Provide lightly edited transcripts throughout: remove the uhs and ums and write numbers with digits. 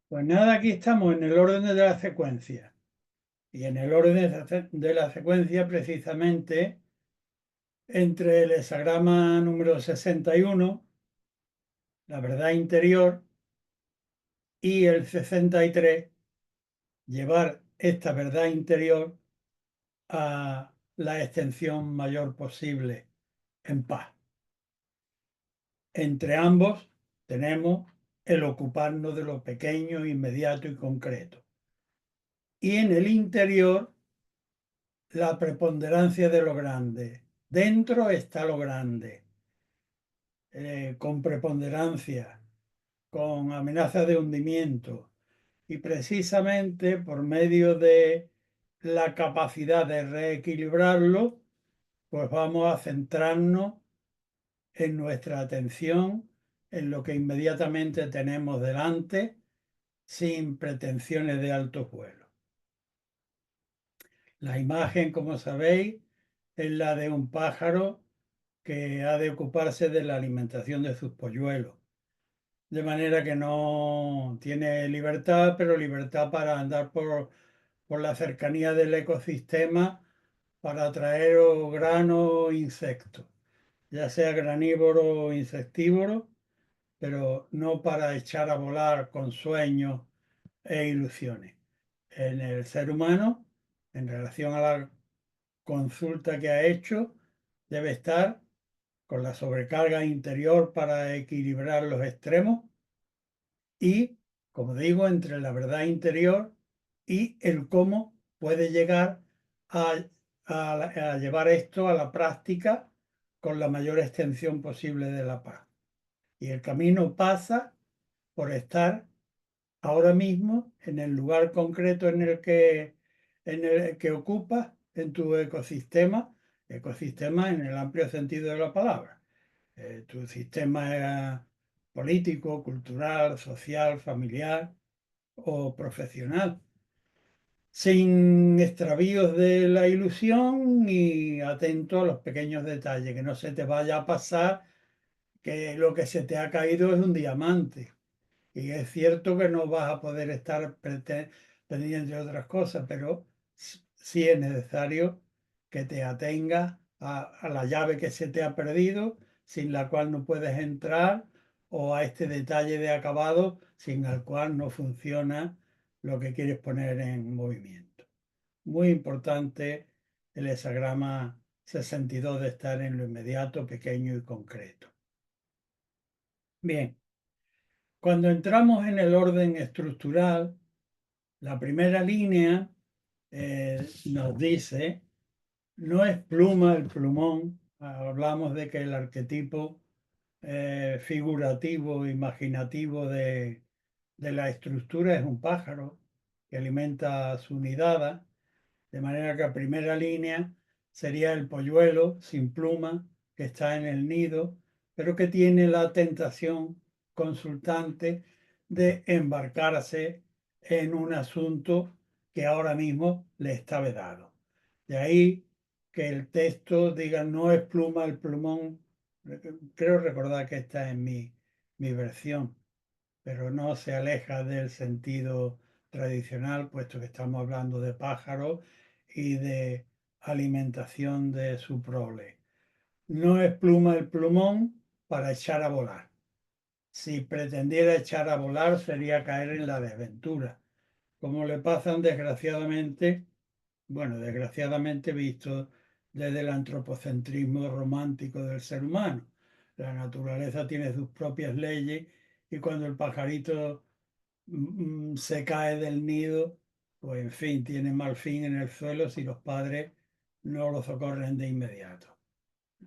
Pues nada, aquí estamos en el orden de la secuencia. Y en el orden de la secuencia, precisamente, entre el hexagrama número 61, la verdad interior, y el 63, llevar esta verdad interior a la extensión mayor posible en paz. Entre ambos tenemos el ocuparnos de lo pequeño, inmediato y concreto. Y en el interior, la preponderancia de lo grande. Dentro está lo grande, con preponderancia, con amenaza de hundimiento. Y precisamente por medio de la capacidad de reequilibrarlo, pues vamos a centrarnos en nuestra atención, en lo que inmediatamente tenemos delante, sin pretensiones de alto vuelo. La imagen, como sabéis, es la de un pájaro que ha de ocuparse de la alimentación de sus polluelos. De manera que no tiene libertad, pero libertad para andar por la cercanía del ecosistema para atraer grano o insectos, ya sea granívoro o insectívoro, pero no para echar a volar con sueños e ilusiones. En el ser humano, en relación a la consulta que ha hecho, debe estar con la sobrecarga interior para equilibrar los extremos y, como digo, entre la verdad interior y el cómo puede llegar a, a llevar esto a la práctica con la mayor extensión posible de la paz. Y el camino pasa por estar ahora mismo en el lugar concreto en el que ocupas en tu ecosistema, ecosistema en el amplio sentido de la palabra. Tu sistema político, cultural, social, familiar o profesional, sin extravíos de la ilusión y atento a los pequeños detalles, que no se te vaya a pasar que lo que se te ha caído es un diamante. Y es cierto que no vas a poder estar pendiente de otras cosas, pero sí es necesario que te atengas a la llave que se te ha perdido, sin la cual no puedes entrar, o a este detalle de acabado sin el cual no funciona lo que quieres poner en movimiento. Muy importante el hexagrama 62 de estar en lo inmediato, pequeño y concreto. Bien, cuando entramos en el orden estructural, la primera línea nos dice, no es pluma el plumón, hablamos de que el arquetipo figurativo, imaginativo de la estructura es un pájaro que alimenta a su nidada, de manera que la primera línea sería el polluelo sin pluma que está en el nido, pero que tiene la tentación consultante de embarcarse en un asunto que ahora mismo le está vedado. De ahí que el texto diga no es pluma el plumón. Creo recordar que esta es mi versión, pero no se aleja del sentido tradicional, puesto que estamos hablando de pájaros y de alimentación de su prole. No es pluma el plumón para echar a volar. Si pretendiera echar a volar sería caer en la desventura, como le pasan desgraciadamente, bueno, desgraciadamente visto desde el antropocentrismo romántico del ser humano. La naturaleza tiene sus propias leyes y cuando el pajarito se cae del nido, pues en fin, tiene mal fin en el suelo si los padres no lo socorren de inmediato.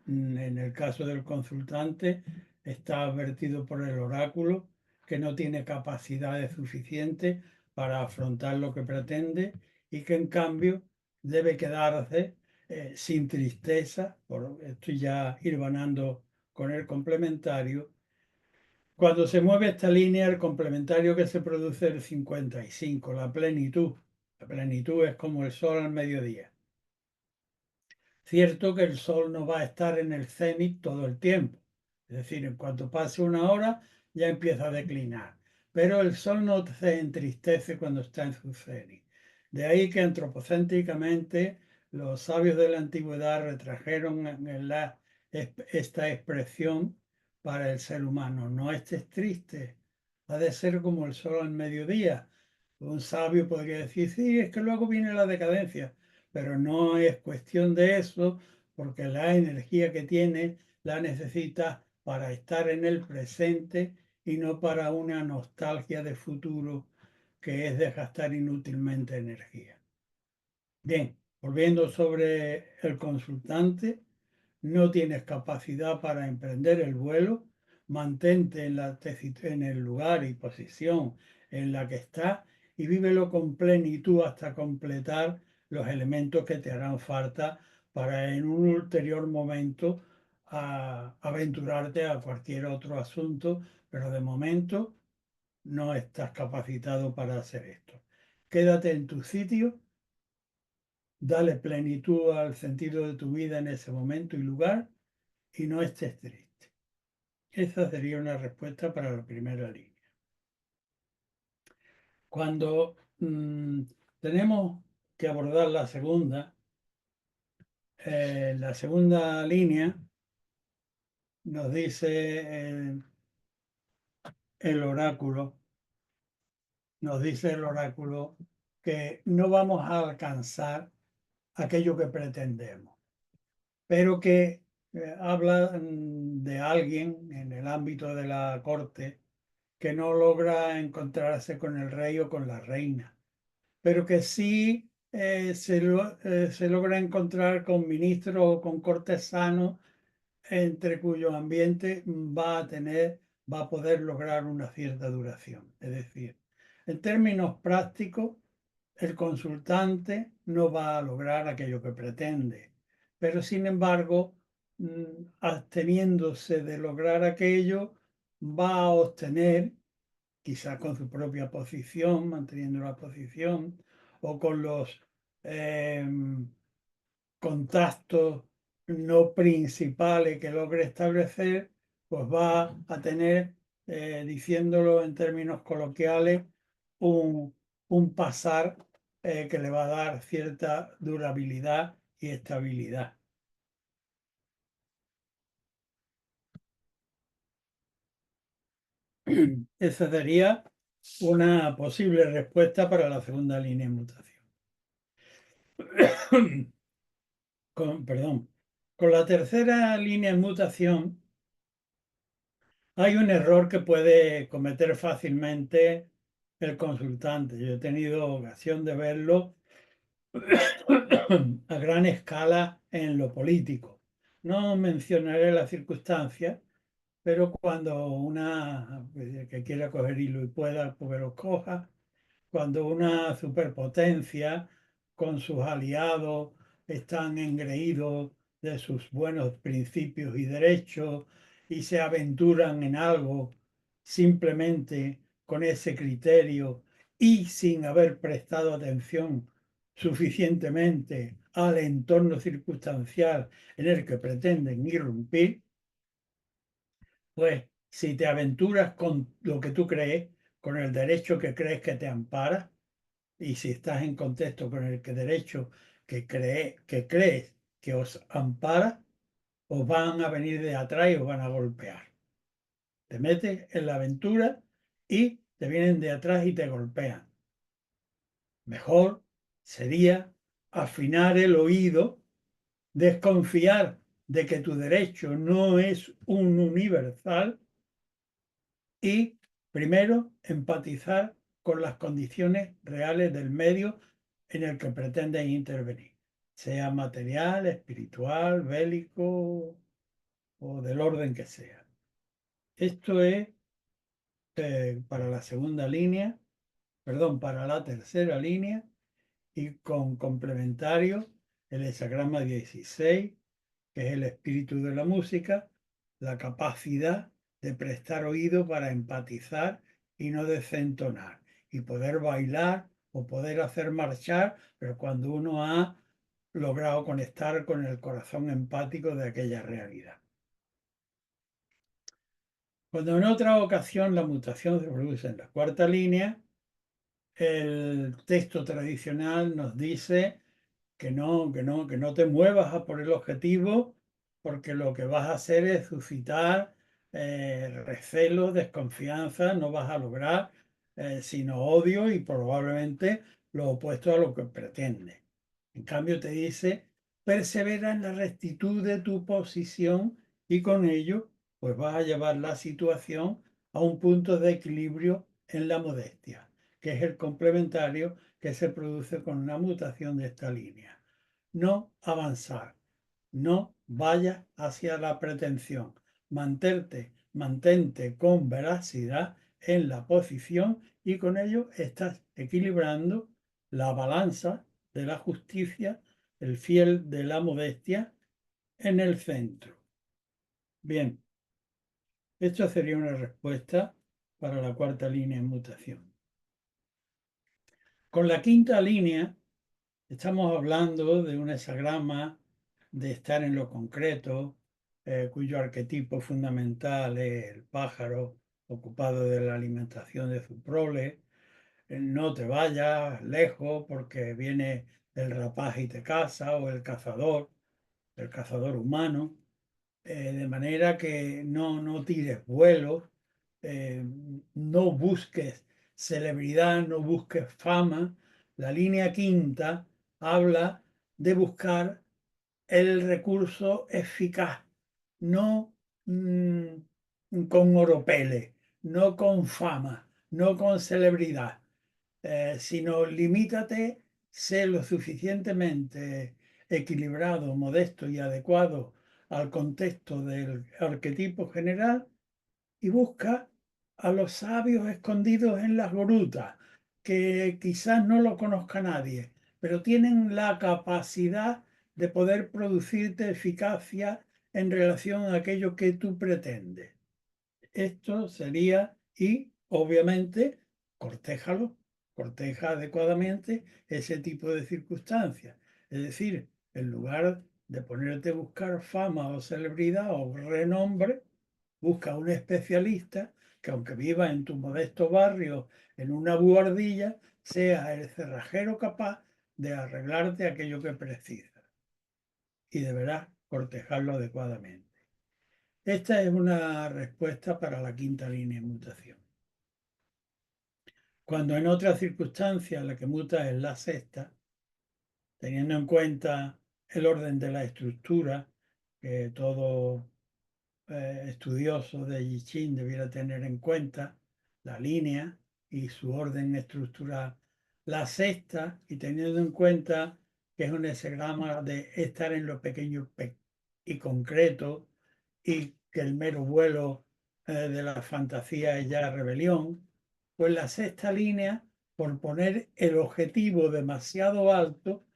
En el caso del consultante, está advertido por el oráculo que no tiene capacidades suficientes para afrontar lo que pretende y que en cambio debe quedarse sin tristeza, estoy ya hilvanando con el complementario. Cuando se mueve esta línea, el complementario que se produce es el 55, la plenitud. La plenitud es como el sol al mediodía. Cierto que el sol no va a estar en el cenit todo el tiempo. Es decir, en cuanto pase una hora ya empieza a declinar. pero el Sol no se entristece cuando está en su cenit. De ahí que antropocéntricamente los sabios de la antigüedad retrajeron esta expresión para el ser humano. No estés triste, ha de ser como el sol al mediodía. Un sabio podría decir, sí, es que luego viene la decadencia, pero no es cuestión de eso, porque la energía que tiene la necesita para estar en el presente y no para una nostalgia de futuro que es desgastar inútilmente energía. Bien, volviendo sobre el consultante, no tienes capacidad para emprender el vuelo, mantente en el lugar y posición en la que estás y vívelo con plenitud hasta completar los elementos que te harán falta para en un ulterior momento aventurarte a cualquier otro asunto, pero de momento no estás capacitado para hacer esto. Quédate en tu sitio, dale plenitud al sentido de tu vida en ese momento y lugar y no estés triste. Esa sería una respuesta para la primera línea. Cuando tenemos que abordar la segunda línea nos dice el oráculo, nos dice el oráculo que no vamos a alcanzar aquello que pretendemos, pero que habla de alguien en el ámbito de la corte que no logra encontrarse con el rey o con la reina, pero que sí se logra encontrar con ministros o con cortesanos entre cuyo ambiente va a poder lograr una cierta duración. Es decir, en términos prácticos, el consultante no va a lograr aquello que pretende, pero sin embargo, absteniéndose de lograr aquello, va a obtener, quizás con su propia posición, manteniendo la posición, o con los eh, contactos no principales que logre establecer, pues va a tener, diciéndolo en términos coloquiales, un pasar que le va a dar cierta durabilidad y estabilidad. Esa sería una posible respuesta para la segunda línea de mutación. Perdón. Con la tercera línea de mutación hay un error que puede cometer fácilmente el consultante. Yo he tenido ocasión de verlo a gran escala en lo político. No mencionaré las circunstancias, pero cuando una que quiera coger hilo y pueda, pues lo coja, cuando una superpotencia con sus aliados están engreídos de sus buenos principios y derechos y se aventuran en algo simplemente con ese criterio y sin haber prestado atención suficientemente al entorno circunstancial en el que pretenden irrumpir, pues si te aventuras con lo que tú crees, con el derecho que crees que te ampara, y si estás en contexto con el que derecho que crees que os ampara, os van a venir de atrás y os van a golpear. Te metes en la aventura y te vienen de atrás y te golpean. Mejor sería afinar el oído, desconfiar de que tu derecho no es un universal y primero empatizar con las condiciones reales del medio en el que pretenden intervenir, sea material, espiritual, bélico o del orden que sea. Esto es para la segunda línea, perdón, para la tercera línea y con complementario el hexagrama 16, que es el espíritu de la música, la capacidad de prestar oído para empatizar y no desentonar, y poder bailar o poder hacer marchar, pero cuando uno ha logrado conectar con el corazón empático de aquella realidad. Cuando en otra ocasión la mutación se produce en la cuarta línea, el texto tradicional nos dice que no te muevas a por el objetivo, porque lo que vas a hacer es suscitar recelo, desconfianza, no vas a lograr sino odio y probablemente lo opuesto a lo que pretende. En cambio, te dice, persevera en la rectitud de tu posición y con ello, pues vas a llevar la situación a un punto de equilibrio en la modestia, que es el complementario que se produce con una mutación de esta línea. No avanzar, no vayas hacia la pretensión, mantente con veracidad en la posición y con ello estás equilibrando la balanza de la justicia, el fiel de la modestia en el centro. Bien, esto sería una respuesta para la cuarta línea en mutación. Con la quinta línea estamos hablando de un hexagrama de estar en lo concreto, cuyo arquetipo fundamental es el pájaro ocupado de la alimentación de su prole. No te vayas lejos porque viene el rapaz y te caza, o el cazador humano, de manera que no tires vuelos, eh, no busques celebridad, no busques fama. La línea quinta habla de buscar el recurso eficaz, no con oropele, no con fama, no con celebridad, sino limítate, sé lo suficientemente equilibrado, modesto y adecuado al contexto del arquetipo general y busca a los sabios escondidos en las grutas, que quizás no lo conozca nadie, pero tienen la capacidad de poder producirte eficacia en relación a aquello que tú pretendes. Esto sería, y obviamente, cortéjalo, corteja adecuadamente ese tipo de circunstancias. Es decir, en lugar de ponerte a buscar fama o celebridad o renombre, busca un especialista que, aunque viva en tu modesto barrio, en una buhardilla, sea el cerrajero capaz de arreglarte aquello que precisas y deberás cortejarlo adecuadamente. Esta es una respuesta para la quinta línea de mutación. Cuando en otras circunstancias la que muta es la sexta, teniendo en cuenta el orden de la estructura, que todo estudioso de I Ching debiera tener en cuenta, la línea y su orden estructural. La sexta, y teniendo en cuenta que es un hexagrama de estar en lo pequeño y concreto, y que el mero vuelo de la fantasía es ya rebelión, pues la sexta línea, por poner el objetivo demasiado alto,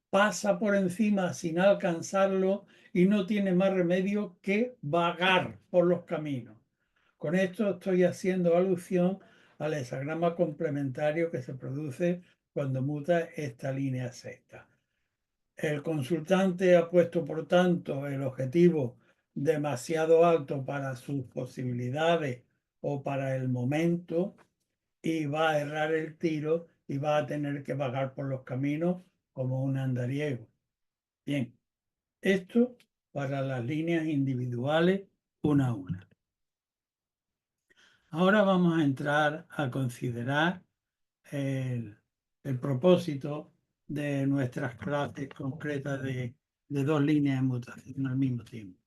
pasa por encima sin alcanzarlo y no tiene más remedio que vagar por los caminos. Con esto estoy haciendo alusión al hexagrama complementario que se produce cuando muta esta línea sexta. El consultante ha puesto, por tanto, el objetivo demasiado alto para sus posibilidades o para el momento y va a errar el tiro y va a tener que vagar por los caminos como un andariego. Bien, esto para las líneas individuales una a una. Ahora vamos a entrar a considerar el, el propósito de nuestras clases concretas de dos líneas de mutación al mismo tiempo.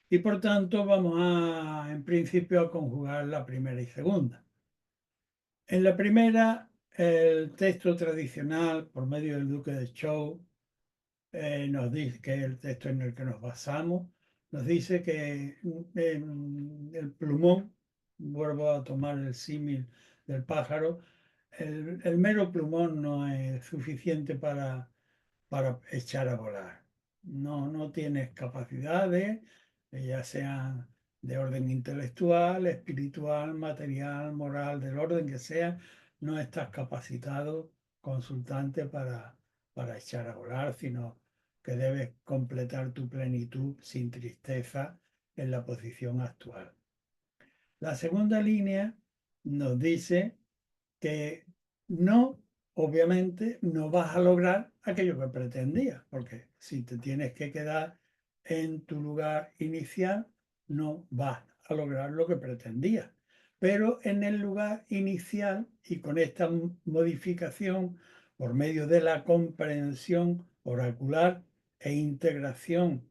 Y por tanto vamos a, en principio, a conjugar la primera y segunda. En la primera, el texto tradicional, por medio del Duque de Zhou, nos dice que es el texto en el que nos basamos, nos dice que el plumón, vuelvo a tomar el símil del pájaro, el mero plumón no es suficiente para echar a volar. No tienes capacidades, ya sean de orden intelectual, espiritual, material, moral, del orden que sea, no estás capacitado, consultante, para echar a volar, sino que debes completar tu plenitud sin tristeza en la posición actual. La segunda línea nos dice que no, obviamente, no vas a lograr aquello que pretendías, porque si te tienes que quedar en tu lugar inicial, no vas a lograr lo que pretendías. Pero en el lugar inicial y con esta modificación por medio de la comprensión oracular e integración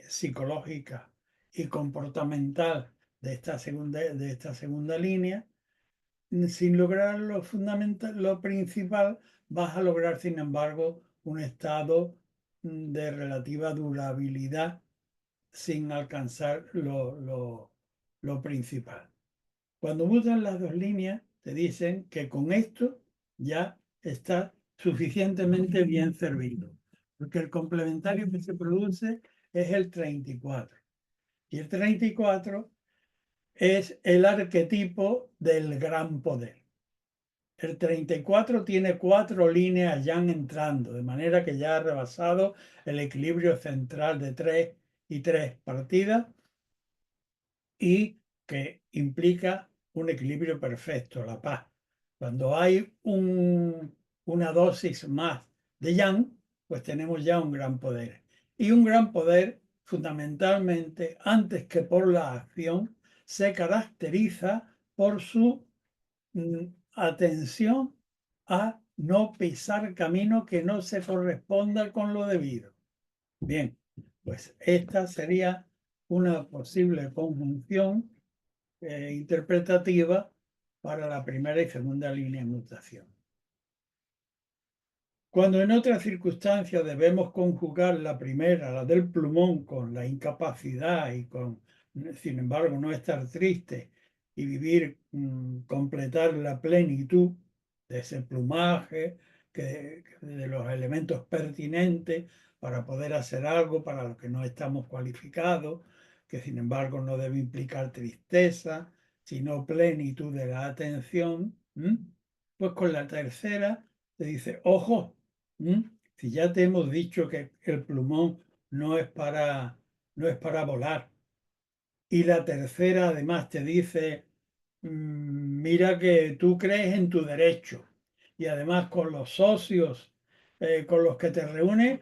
psicológica y comportamental de esta segunda línea, sin lograr lo fundamental, lo principal, vas a lograr, sin embargo, un estado de relativa durabilidad sin alcanzar lo principal. Cuando usan las dos líneas, te dicen que con esto ya está suficientemente bien servido, porque el complementario que se produce es el 34. Y el 34 es el arquetipo del gran poder. El 34 tiene 4 líneas ya entrando, de manera que ya ha rebasado el equilibrio central de 3 y 3 partidas y que implica un equilibrio perfecto, la paz. Cuando hay una dosis más de yang, pues tenemos ya un gran poder. Y un gran poder, fundamentalmente, antes que por la acción, se caracteriza por su atención a no pisar camino que no se corresponda con lo debido. Bien, pues esta sería una posible conjunción interpretativa para la primera y segunda línea de mutación. Cuando en otras circunstancias debemos conjugar la primera, la del plumón, con la incapacidad y con, sin embargo, no estar triste y vivir, completar la plenitud de ese plumaje, de los elementos pertinentes para poder hacer algo para lo que no estamos cualificados, que sin embargo no debe implicar tristeza, sino plenitud de la atención, pues con la tercera te dice, ojo, si ya te hemos dicho que el plumón no es para volar, y la tercera además te dice, mira que tú crees en tu derecho y además con los socios con los que te reúnes,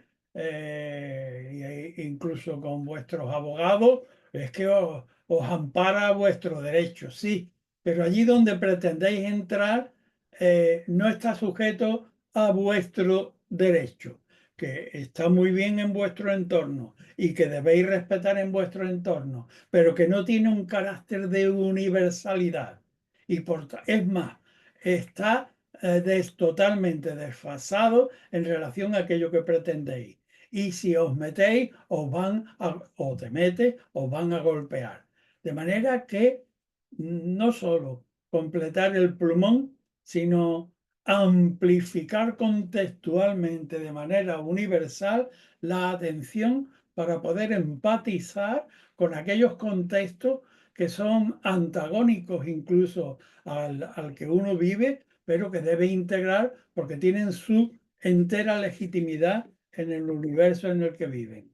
incluso con vuestros abogados, es que os ampara vuestro derecho, sí, pero allí donde pretendéis entrar no está sujeto a vuestro derecho, que está muy bien en vuestro entorno y que debéis respetar en vuestro entorno, pero que no tiene un carácter de universalidad. Y es más, está totalmente desfasado en relación a aquello que pretendéis. Y si os metéis, o te metes, os van a golpear. De manera que no solo completar el plumón, sino amplificar contextualmente de manera universal la atención para poder empatizar con aquellos contextos que son antagónicos incluso al que uno vive, pero que debe integrar porque tienen su entera legitimidad en el universo en el que viven.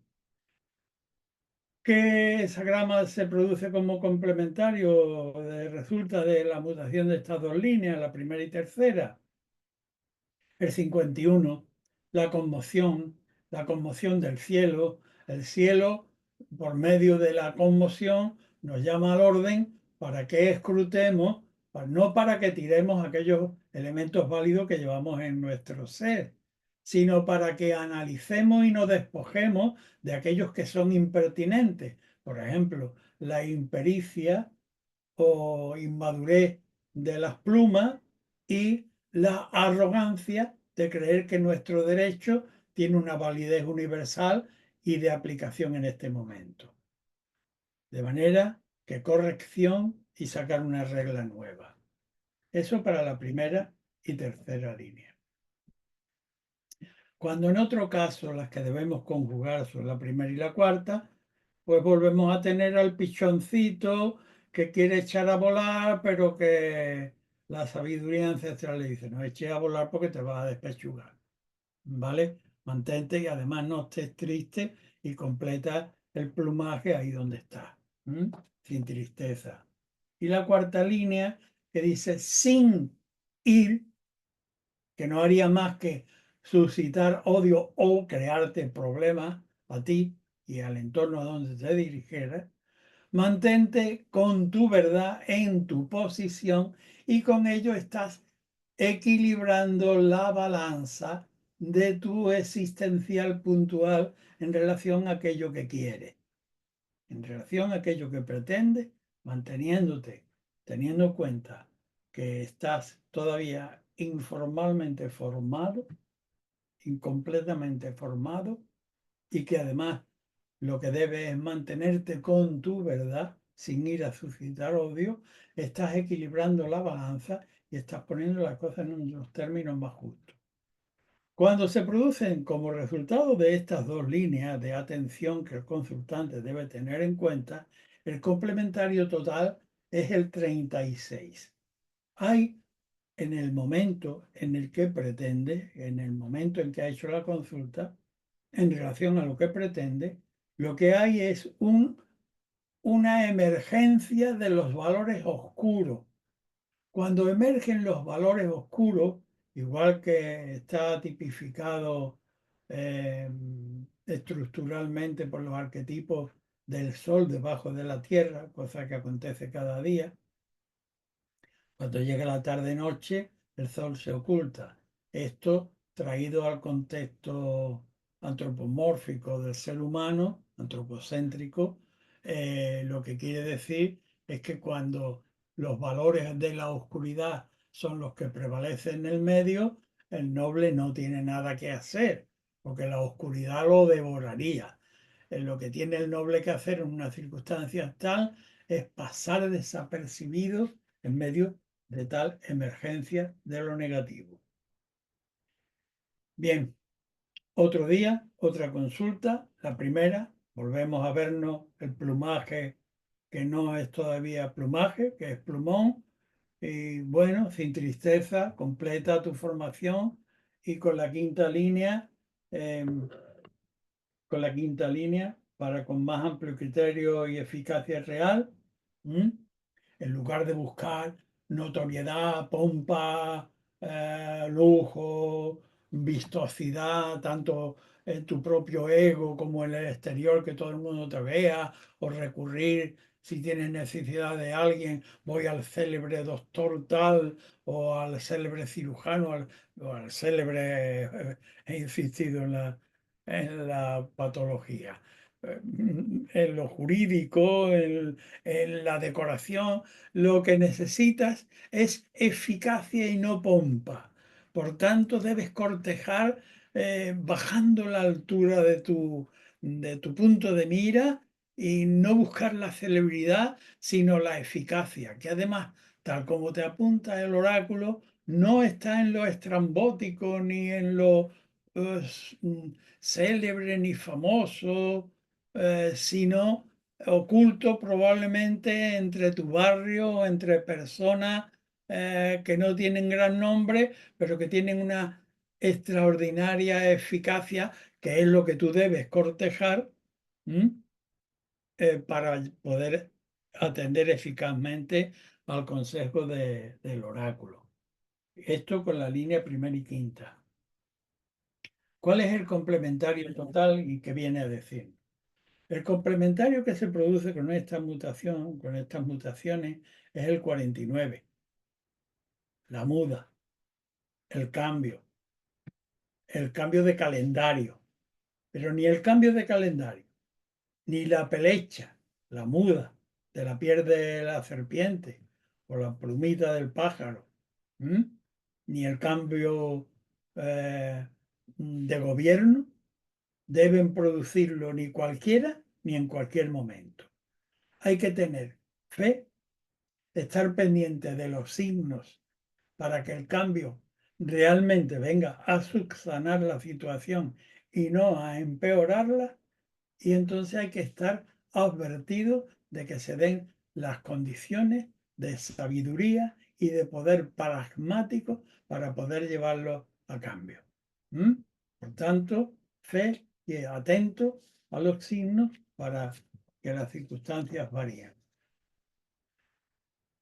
¿Qué hexagrama se produce como complementario? Resulta de la mutación de estas dos líneas, la primera y tercera. El 51, la conmoción del cielo. El cielo, por medio de la conmoción, nos llama al orden para que escrutemos, no para que tiremos aquellos elementos válidos que llevamos en nuestro ser, sino para que analicemos y nos despojemos de aquellos que son impertinentes. Por ejemplo, la impericia o inmadurez de las plumas y la arrogancia de creer que nuestro derecho tiene una validez universal y de aplicación en este momento. De manera que corrección y sacar una regla nueva. Eso para la primera y tercera línea. Cuando en otro caso las que debemos conjugar son la primera y la cuarta, pues volvemos a tener al pichoncito que quiere echar a volar, pero que la sabiduría ancestral le dice, no eches a volar porque te vas a despechugar, ¿vale? Mantente y además no estés triste y completa el plumaje ahí donde está, sin tristeza. Y la cuarta línea que dice sin ir, que no haría más que suscitar odio o crearte problemas a ti y al entorno a donde te dirigieras. Mantente con tu verdad en tu posición y con ello estás equilibrando la balanza de tu existencial puntual en relación a aquello que quieres, en relación a aquello que pretendes, manteniéndote, teniendo en cuenta que estás todavía informalmente formado, incompletamente formado, y que además lo que debes es mantenerte con tu verdad sin ir a suscitar odio, estás equilibrando la balanza y estás poniendo las cosas en unos términos más justos. Cuando se producen como resultado de estas dos líneas de atención que el consultante debe tener en cuenta, el complementario total es el 36. Hay en el momento en el que pretende, en el momento en que ha hecho la consulta, en relación a lo que pretende, lo que hay es una emergencia de los valores oscuros. Cuando emergen los valores oscuros, igual que está tipificado eh, estructuralmente por los arquetipos del sol debajo de la tierra, cosa que acontece cada día, cuando llega la tarde-noche, el sol se oculta. Esto traído al contexto antropomórfico del ser humano, antropocéntrico, lo que quiere decir es que cuando los valores de la oscuridad son los que prevalecen en el medio, el noble no tiene nada que hacer, porque la oscuridad lo devoraría. Lo que tiene el noble que hacer en una circunstancia tal es pasar desapercibido en medio de tal emergencia de lo negativo. Bien, otro día, otra consulta, la primera, volvemos a vernos el plumaje que no es todavía plumaje, que es plumón, y bueno, sin tristeza, completa tu formación y con la quinta línea, eh, para con más amplio criterio y eficacia real, ¿m? En lugar de buscar notoriedad, pompa, lujo, vistosidad, tanto en tu propio ego como en el exterior, que todo el mundo te vea, o recurrir, si tienes necesidad de alguien, voy al célebre doctor tal, o al célebre cirujano, o al célebre, he insistido en la patología. En lo jurídico, en la decoración, lo que necesitas es eficacia y no pompa. Por tanto, debes cortejar bajando la altura de tu punto de mira y no buscar la celebridad, sino la eficacia, que además, tal como te apunta el oráculo, no está en lo estrambótico ni en lo eh, célebre ni famoso, sino oculto probablemente entre tu barrio, entre personas que no tienen gran nombre, pero que tienen una extraordinaria eficacia, que es lo que tú debes cortejar, ¿m? Para poder atender eficazmente al consejo del oráculo. Esto con la línea primera y quinta. ¿Cuál es el complementario total y qué viene a decir? El complementario que se produce con esta mutación, con estas mutaciones, es el 49, la muda, el cambio de calendario. Pero ni el cambio de calendario, ni la pelecha, la muda de la piel de la serpiente o la plumita del pájaro, ¿m? Ni el cambio de gobierno deben producirlo ni cualquiera ni en cualquier momento. Hay que tener fe, estar pendiente de los signos para que el cambio realmente venga a subsanar la situación y no a empeorarla. Y entonces hay que estar advertido de que se den las condiciones de sabiduría y de poder pragmático para poder llevarlo a cambio. ¿Mm? Por tanto, fe y atento a los signos para que las circunstancias varíen.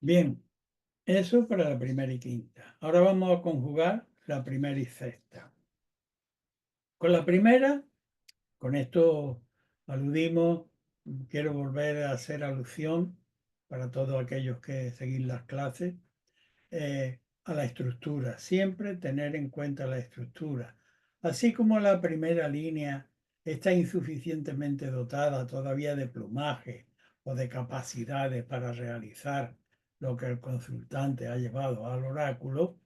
Bien, eso para la primera y quinta. Ahora vamos a conjugar la primera y sexta. Con la primera, con esto aludimos, quiero volver a hacer alusión para todos aquellos que seguís las clases, a la estructura. Siempre tener en cuenta la estructura. Así como la primera línea está insuficientemente dotada todavía de plumaje o de capacidades para realizar lo que el consultante ha llevado al oráculo,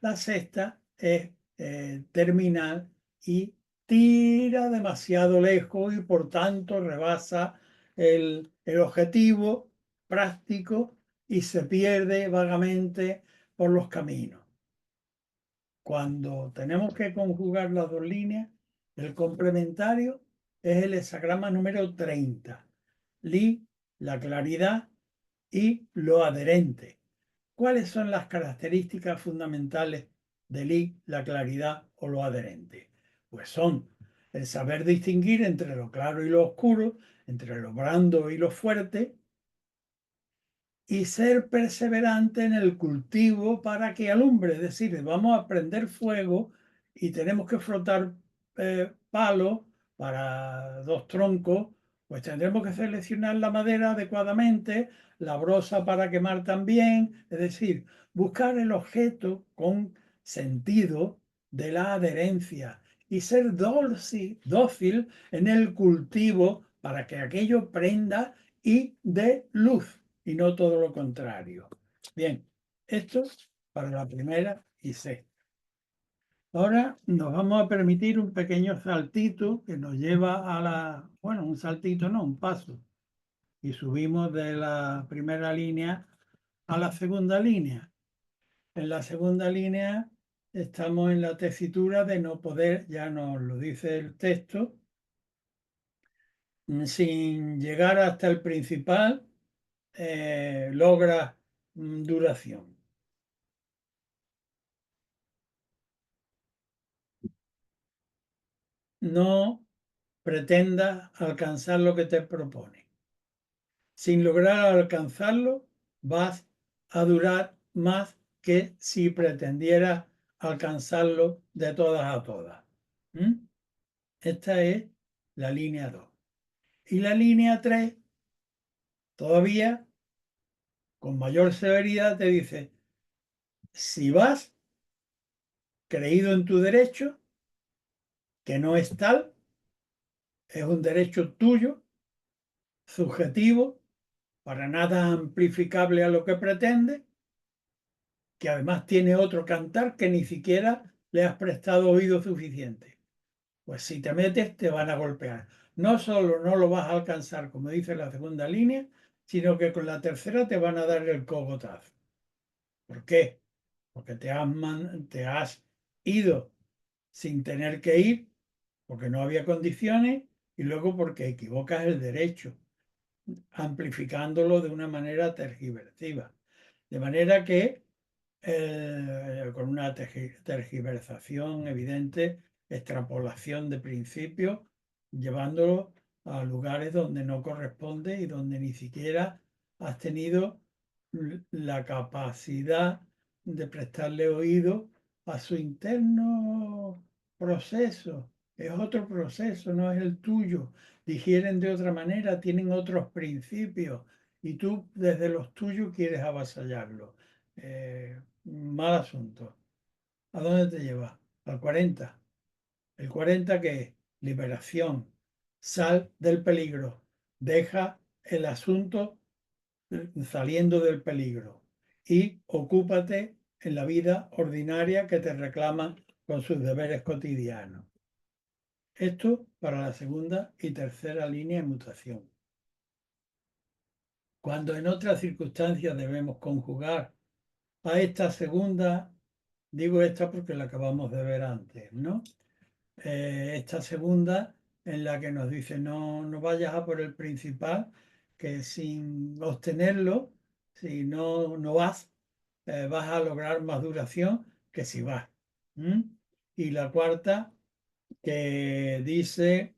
la sexta es terminal y tira demasiado lejos y por tanto rebasa el objetivo práctico y se pierde vagamente por los caminos. Cuando tenemos que conjugar las dos líneas, el complementario es el hexagrama número 30. Li, la claridad y lo adherente. ¿Cuáles son las características fundamentales del I, la claridad o lo adherente? Pues son el saber distinguir entre lo claro y lo oscuro, entre lo blando y lo fuerte, y ser perseverante en el cultivo para que alumbre. Es decir, vamos a prender fuego y tenemos que frotar palos para dos troncos, pues tendremos que seleccionar la madera adecuadamente, la brosa para quemar también, es decir, buscar el objeto con sentido de la adherencia y ser dócil en el cultivo para que aquello prenda y dé luz y no todo lo contrario. Bien, esto para la primera y sexta. Ahora nos vamos a permitir un pequeño saltito que nos lleva a bueno, un saltito no, un paso. Y subimos de la primera línea a la segunda línea. En la segunda línea estamos en la tesitura de no poder, ya nos lo dice el texto, sin llegar hasta el principal, logra duración. No pretendas alcanzar lo que te propone. Sin lograr alcanzarlo, vas a durar más que si pretendieras alcanzarlo de todas a todas. Esta es la línea 2. Y la línea 3, todavía con mayor severidad, te dice, si vas creído en tu derecho, que no es tal, es un derecho tuyo, subjetivo, para nada amplificable a lo que pretende, que además tiene otro cantar que ni siquiera le has prestado oído suficiente. Pues si te metes, te van a golpear. No solo no lo vas a alcanzar, como dice la segunda línea, sino que con la tercera te van a dar el cogotazo. ¿Por qué? Porque te has ido sin tener que ir, porque no había condiciones, y luego porque equivocas el derecho, amplificándolo de una manera tergiversiva. De manera que con una tergiversación evidente, extrapolación de principios, llevándolo a lugares donde no corresponde y donde ni siquiera has tenido la capacidad de prestarle oído a su interno proceso. Es otro proceso, no es el tuyo. Digieren de otra manera, tienen otros principios y tú desde los tuyos quieres avasallarlo. Mal asunto. ¿A dónde te lleva? Al 40. ¿El 40 qué es? Liberación. Sal del peligro. Deja el asunto saliendo del peligro y ocúpate en la vida ordinaria que te reclama con sus deberes cotidianos. Esto para la segunda y tercera línea de mutación. Cuando en otras circunstancias debemos conjugar a esta segunda, digo esta porque la acabamos de ver antes, ¿no? Esta segunda en la que nos dice no vayas a por el principal, que sin obtenerlo, si no vas, vas a lograr más duración que si vas. Y la cuarta que dice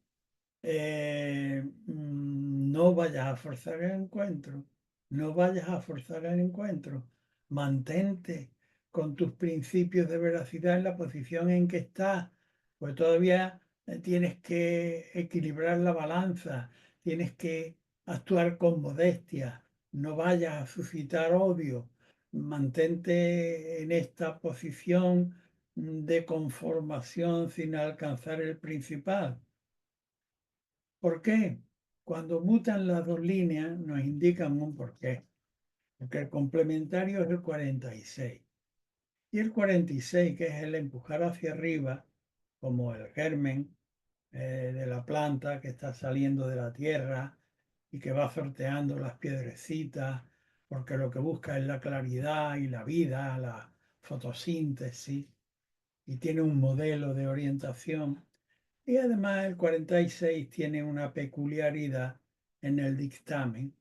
no vayas a forzar el encuentro. No vayas a forzar el encuentro. Mantente con tus principios de veracidad en la posición en que estás, pues todavía tienes que equilibrar la balanza, tienes que actuar con modestia, no vayas a suscitar odio, mantente en esta posición de conformación sin alcanzar el principal. ¿Por qué? Cuando mutan las dos líneas nos indican un porqué, porque el complementario es el 46. Y el 46, que es el empujar hacia arriba, como el germen de la planta que está saliendo de la tierra y que va sorteando las piedrecitas, porque lo que busca es la claridad y la vida, la fotosíntesis, y tiene un modelo de orientación. Y además el 46 tiene una peculiaridad en el dictamen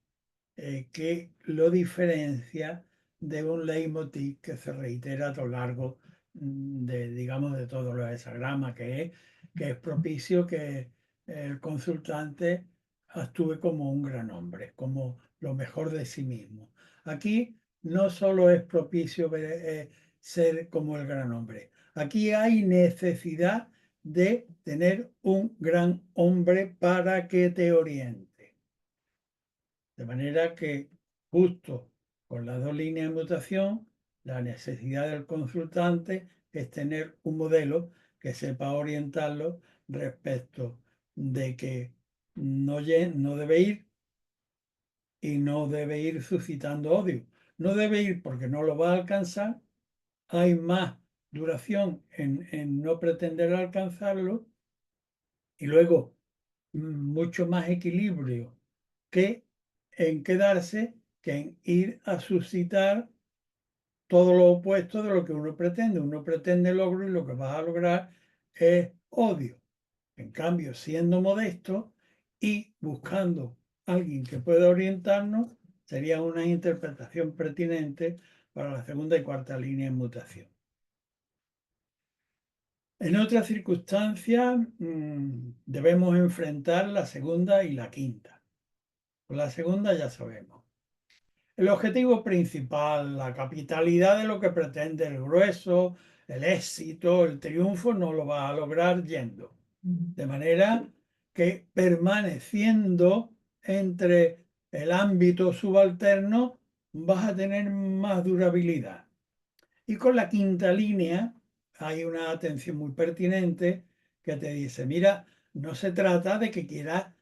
que lo diferencia de un leitmotiv que se reitera a lo largo de, digamos, de todos los hexagramas, que es propicio que el consultante actúe como un gran hombre, como lo mejor de sí mismo. Aquí no solo es propicio ser como el gran hombre, aquí hay necesidad de tener un gran hombre para que te oriente. De manera que justo con las dos líneas de mutación, la necesidad del consultante es tener un modelo que sepa orientarlo respecto de que no debe ir y no debe ir suscitando odio. No debe ir porque no lo va a alcanzar, hay más duración en no pretender alcanzarlo y luego mucho más equilibrio que en quedarse, que en ir a suscitar todo lo opuesto de lo que uno pretende. Uno pretende logro y lo que vas a lograr es odio. En cambio, siendo modesto y buscando a alguien que pueda orientarnos, sería una interpretación pertinente para la segunda y cuarta línea en mutación. En otras circunstancias, debemos enfrentar la segunda y la quinta. Con la segunda ya sabemos. El objetivo principal, la capitalidad de lo que pretende el grueso, el éxito, el triunfo, no lo va a lograr yendo. De manera que permaneciendo entre el ámbito subalterno vas a tener más durabilidad. Y con la quinta línea hay una atención muy pertinente que te dice, mira, no se trata de que quieras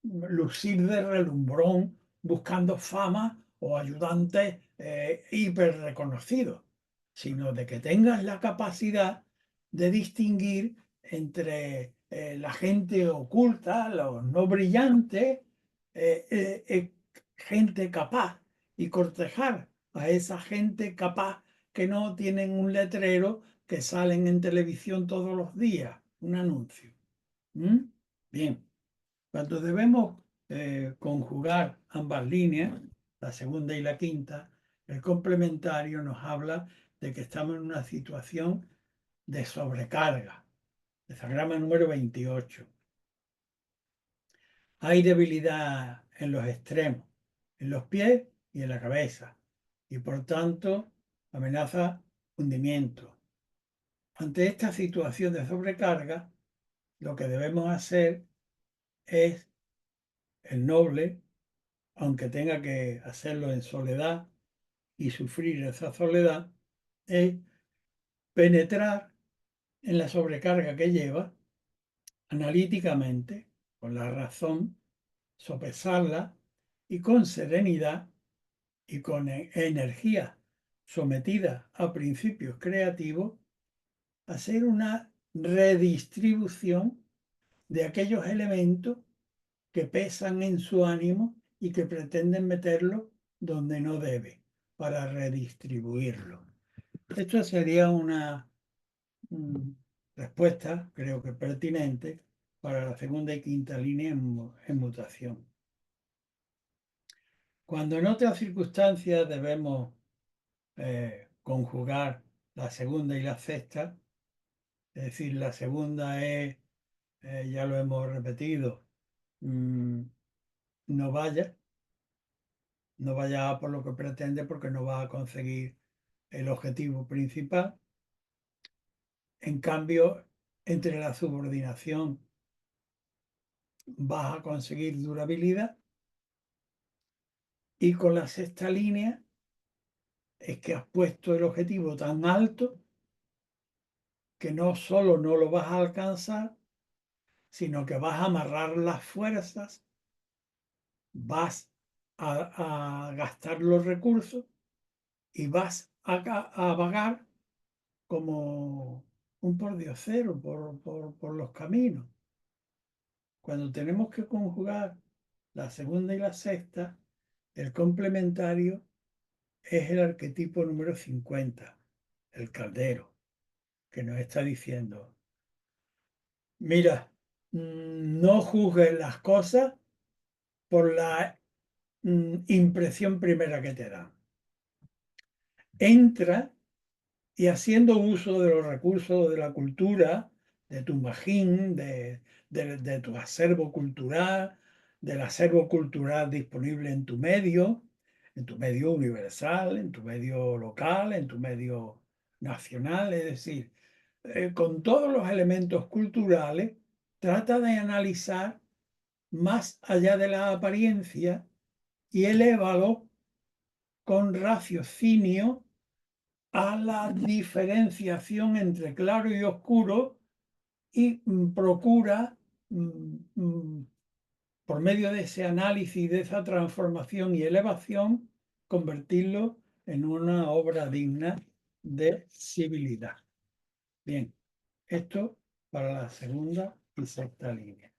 lucir de relumbrón buscando fama o ayudantes hiper reconocidos, sino de que tengas la capacidad de distinguir entre la gente oculta, los no brillantes, gente capaz y cortejar a esa gente capaz que no tienen un letrero que salen en televisión todos los días, un anuncio. ¿Mm? Bien, cuando debemos conjugar ambas líneas, la segunda y la quinta, el complementario nos habla de que estamos en una situación de sobrecarga. Desagrama número 28. Hay debilidad en los extremos, en los pies y en la cabeza, y por tanto amenaza hundimiento. Ante esta situación de sobrecarga, lo que debemos hacer es el noble, aunque tenga que hacerlo en soledad y sufrir esa soledad, es penetrar en la sobrecarga que lleva analíticamente, con la razón, sopesarla y con serenidad y con energía sometida a principios creativos, hacer una redistribución de aquellos elementos que pesan en su ánimo y que pretenden meterlo donde no debe para redistribuirlo. Esto sería una respuesta, creo que pertinente, para la segunda y quinta línea en mutación. Cuando en otras circunstancias debemos conjugar la segunda y la sexta, es decir, la segunda es, ya lo hemos repetido, no vaya, no vayas a por lo que pretendes porque no vas a conseguir el objetivo principal. En cambio, entre la subordinación vas a conseguir durabilidad, y con la sexta línea es que has puesto el objetivo tan alto que no solo no lo vas a alcanzar, sino que vas a amarrar las fuerzas, vas a gastar los recursos y vas a vagar como un pordiosero por los caminos. Cuando tenemos que conjugar la segunda y la sexta, el complementario es el arquetipo número 50, el caldero, que nos está diciendo, mira, no juzgues las cosas por la impresión primera que te da. Entra y haciendo uso de los recursos de la cultura, de tu magín, de tu acervo cultural, del acervo cultural disponible en tu medio universal, en tu medio local, en tu medio nacional, es decir, con todos los elementos culturales, trata de analizar más allá de la apariencia y elévalo con raciocinio a la diferenciación entre claro y oscuro y procura, por medio de ese análisis, de esa transformación y elevación, convertirlo en una obra digna de civilidad. Bien, esto para la segunda y sexta línea.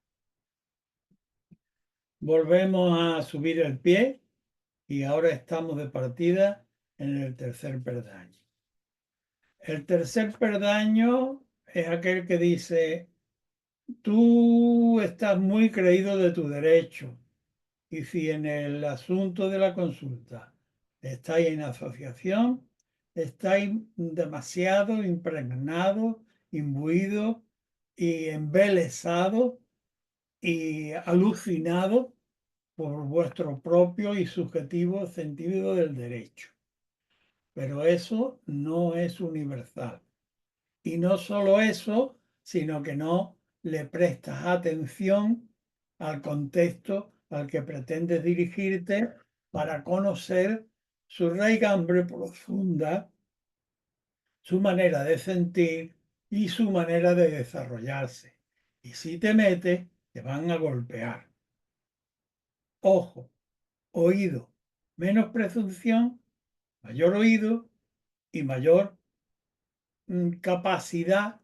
Volvemos a subir el pie y ahora estamos de partida en el tercer peldaño. El tercer peldaño es aquel que dice, tú estás muy creído de tu derecho y si en el asunto de la consulta estáis en asociación, estáis demasiado impregnados, imbuidos y embelesados y alucinados por vuestro propio y subjetivo sentido del derecho. Pero eso no es universal. Y no solo eso, sino que no le prestas atención al contexto al que pretendes dirigirte para conocer su raigambre profunda, su manera de sentir y su manera de desarrollarse. Y si te metes, te van a golpear. Ojo, oído, menos presunción, mayor oído y mayor capacidad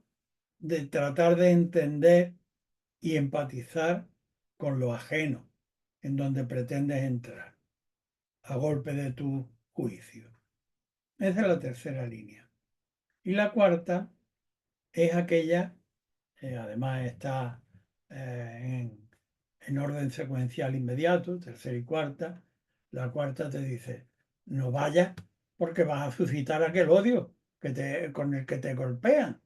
de tratar de entender y empatizar con lo ajeno en donde pretendes entrar, a golpe de tu juicio. Esa es la tercera línea. Y la cuarta es aquella, además está en orden secuencial inmediato, tercera y cuarta. La cuarta te dice, no vayas porque vas a suscitar aquel odio con el que te golpean.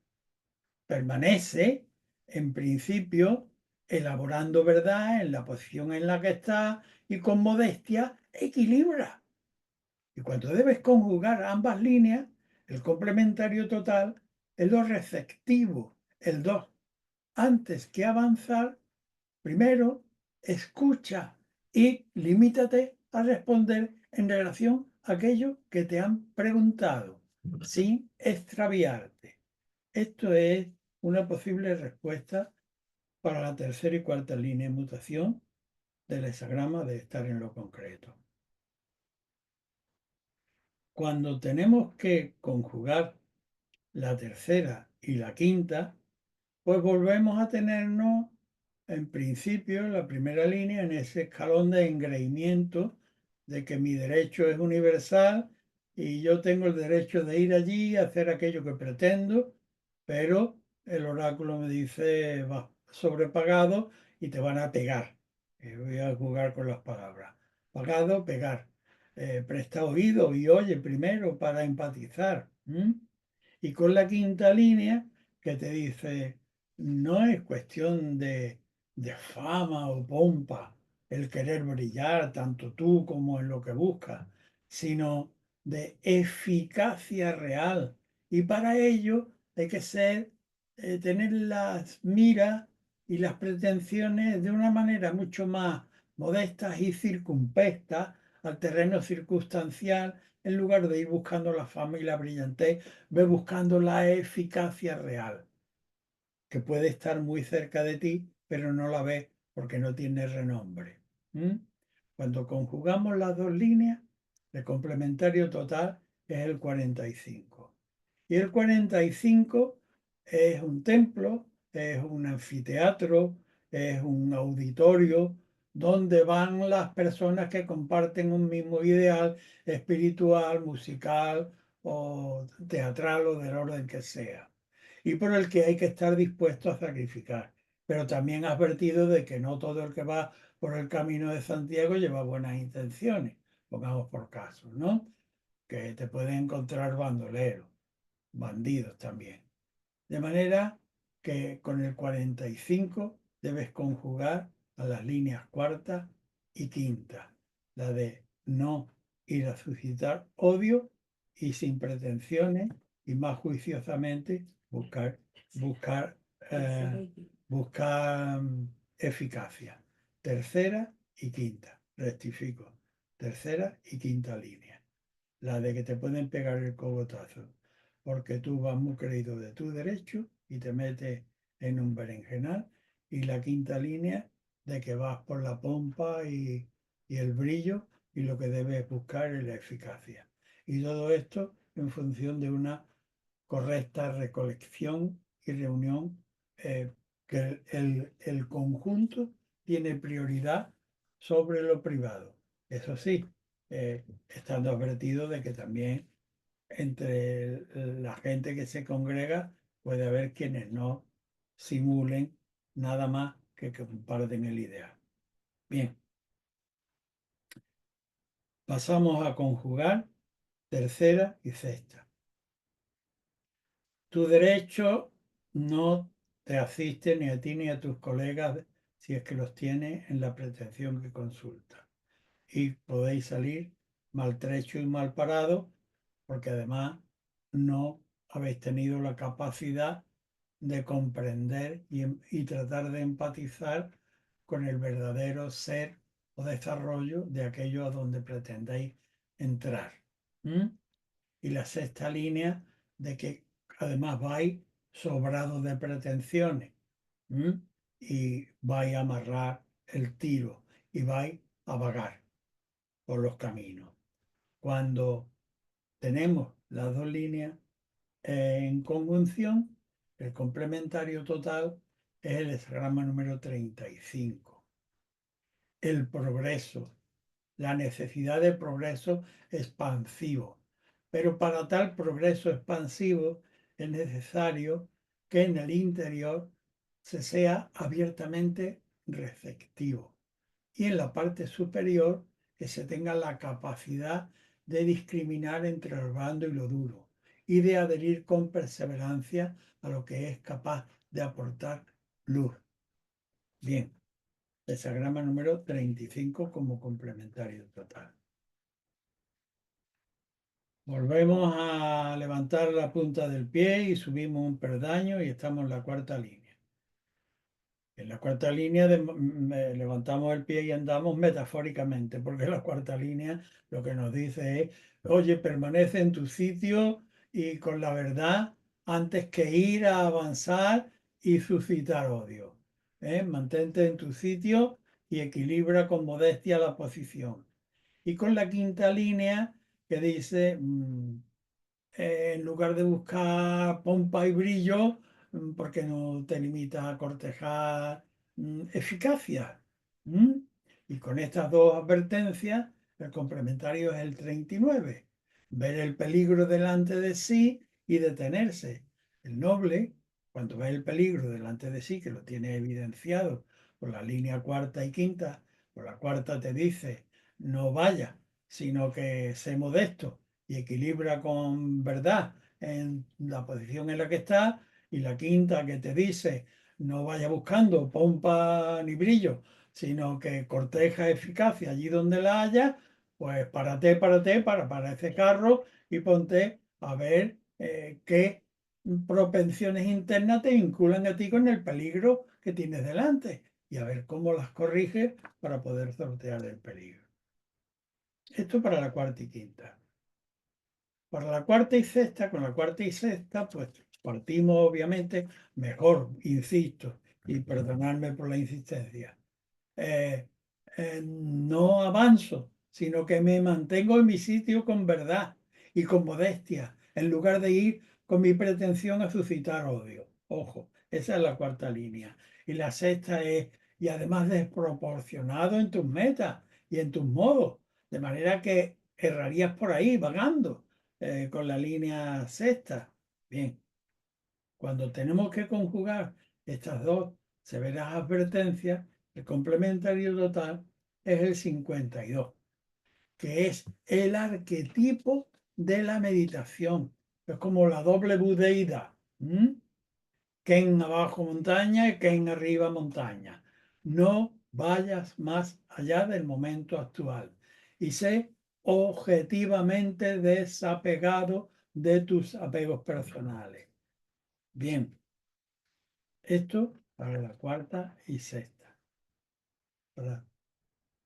Permanece, en principio, elaborando verdad en la posición en la que está y con modestia equilibra. Y cuando debes conjugar ambas líneas, el complementario total es lo receptivo, el 2. Antes que avanzar, primero escucha y limítate a responder en relación a aquello que te han preguntado, sin extraviarte. Esto es una posible respuesta para la tercera y cuarta línea de mutación del hexagrama de estar en lo concreto. Cuando tenemos que conjugar la tercera y la quinta, pues volvemos a tenernos, en principio, en la primera línea, en ese escalón de engreimiento de que mi derecho es universal y yo tengo el derecho de ir allí y hacer aquello que pretendo, pero el oráculo me dice, vas sobrepagado y te van a pegar. Voy a jugar con las palabras. Pagado, pegar. Presta oído y oye primero para empatizar. Y con la quinta línea que te dice, no es cuestión de fama o pompa, el querer brillar, tanto tú como en lo que buscas, sino de eficacia real. Y para ello hay que tener las miras y las pretensiones de una manera mucho más modestas y circunspectas al terreno circunstancial, en lugar de ir buscando la fama y la brillantez, ve buscando la eficacia real, que puede estar muy cerca de ti, pero no la ves porque no tiene renombre. ¿Mm? Cuando conjugamos las dos líneas, el complementario total es el 45. Y el 45 es un templo, es un anfiteatro, es un auditorio donde van las personas que comparten un mismo ideal espiritual, musical o teatral o del orden que sea, y por el que hay que estar dispuesto a sacrificar. Pero también has advertido de que no todo el que va por el camino de Santiago lleva buenas intenciones, pongamos por caso, ¿no? Que te pueden encontrar bandoleros, bandidos también. De manera que con el 45 debes conjugar a las líneas cuarta y quinta, la de no ir a suscitar odio y sin pretensiones y más juiciosamente buscar, eh, buscar eficacia. Tercera y quinta, rectifico, tercera y quinta línea, la de que te pueden pegar el cogotazo, porque tú vas muy creído de tu derecho y te metes en un berenjenal. Y la quinta línea de que vas por la pompa y el brillo, y lo que debes buscar es la eficacia. Y todo esto en función de una correcta recolección y reunión, que el conjunto tiene prioridad sobre lo privado. Eso sí, estando advertido de que también entre la gente que se congrega puede haber quienes no simulen nada más que comparten el ideal. Bien, pasamos a conjugar tercera y sexta. Tu derecho no te asiste ni a ti ni a tus colegas si es que los tienes en la pretensión que consulta. Y podéis salir maltrecho y mal parado porque además no habéis tenido la capacidad de comprender y tratar de empatizar con el verdadero ser o desarrollo de aquello a donde pretendéis entrar. ¿Mm? Y la sexta línea de que además vais sobrados de pretensiones. ¿Mm? Y vais a amarrar el tiro y vais a vagar por los caminos. Cuando tenemos las dos líneas en conjunción, el complementario total es el hexagrama número 35. El progreso, la necesidad de progreso expansivo. Pero para tal progreso expansivo es necesario que en el interior se sea abiertamente receptivo y en la parte superior que se tenga la capacidad de discriminar entre lo blando y lo duro y de adherir con perseverancia a lo que es capaz de aportar luz. Bien, hexagrama número 35 como complementario total. Volvemos a levantar la punta del pie y subimos un peldaño y estamos en la cuarta línea. En la cuarta línea levantamos el pie y andamos metafóricamente, porque la cuarta línea lo que nos dice es, oye, permanece en tu sitio y con la verdad antes que ir a avanzar y suscitar odio. Mantente en tu sitio y equilibra con modestia la posición. Y con la quinta línea que dice, en lugar de buscar pompa y brillo, porque no te limitas a cortejar eficacia. ¿Mm? Y con estas dos advertencias, el complementario es el 39. Ver el peligro delante de sí y detenerse. El noble, cuando ve el peligro delante de sí, que lo tiene evidenciado por la línea cuarta y quinta, por la cuarta te dice, no vaya, sino que sé modesto y equilibra con verdad en la posición en la que está, y la quinta que te dice no vaya buscando pompa ni brillo, sino que corteja eficacia allí donde la haya, pues para ese carro y ponte a ver qué propensiones internas te vinculan a ti con el peligro que tienes delante y a ver cómo las corriges para poder sortear el peligro. Esto para la cuarta y quinta. Para la cuarta y sexta, con la cuarta y sexta, pues partimos obviamente mejor, insisto, y perdonadme por la insistencia. eh, no avanzo, sino que me mantengo en mi sitio con verdad y con modestia, en lugar de ir con mi pretensión a suscitar odio. Ojo, esa es la cuarta línea. Y la sexta es, y además desproporcionado en tus metas y en tus modos, de manera que errarías por ahí, vagando con la línea sexta. Bien, cuando tenemos que conjugar estas dos severas advertencias, el complementario total es el 52, que es el arquetipo de la meditación. Es como la doble budeidad. Ken abajo montaña y Ken arriba montaña. No vayas más allá del momento actual y sé objetivamente desapegado de tus apegos personales. Bien, esto para la cuarta y sexta, ¿verdad?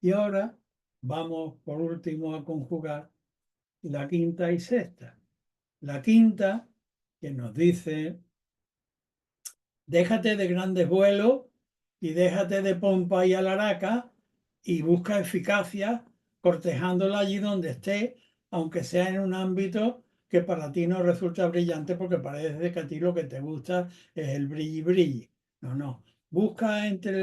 Y ahora vamos por último a conjugar la quinta y sexta. La quinta, que nos dice, déjate de grandes vuelos y déjate de pompa y alaraca y busca eficacia cortejándola allí donde esté, aunque sea en un ámbito que para ti no resulta brillante porque parece que a ti lo que te gusta es el brilli brilli. No, no. Busca entre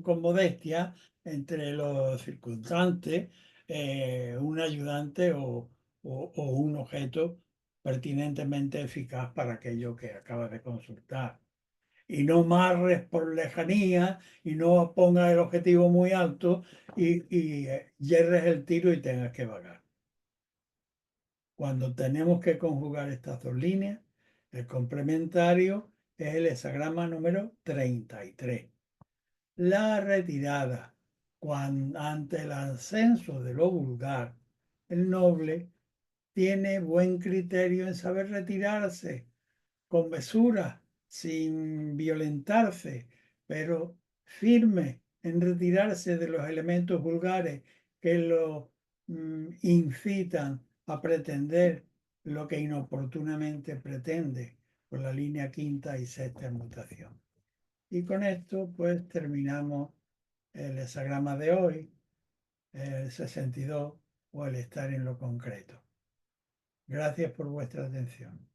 con modestia, entre los circunstantes, un ayudante o un objeto pertinentemente eficaz para aquello que acabas de consultar y no marres por lejanía y no pongas el objetivo muy alto y yerres el tiro y tengas que vagar. Cuando tenemos que conjugar estas dos líneas, el complementario es el hexagrama número 33. La retirada, ante el ascenso de lo vulgar, el noble tiene buen criterio en saber retirarse con mesura, sin violentarse, pero firme en retirarse de los elementos vulgares que lo incitan a pretender lo que inoportunamente pretende por la línea quinta y sexta en mutación. Y con esto pues terminamos el hexagrama de hoy, el 62 o el estar en lo concreto. Gracias por vuestra atención.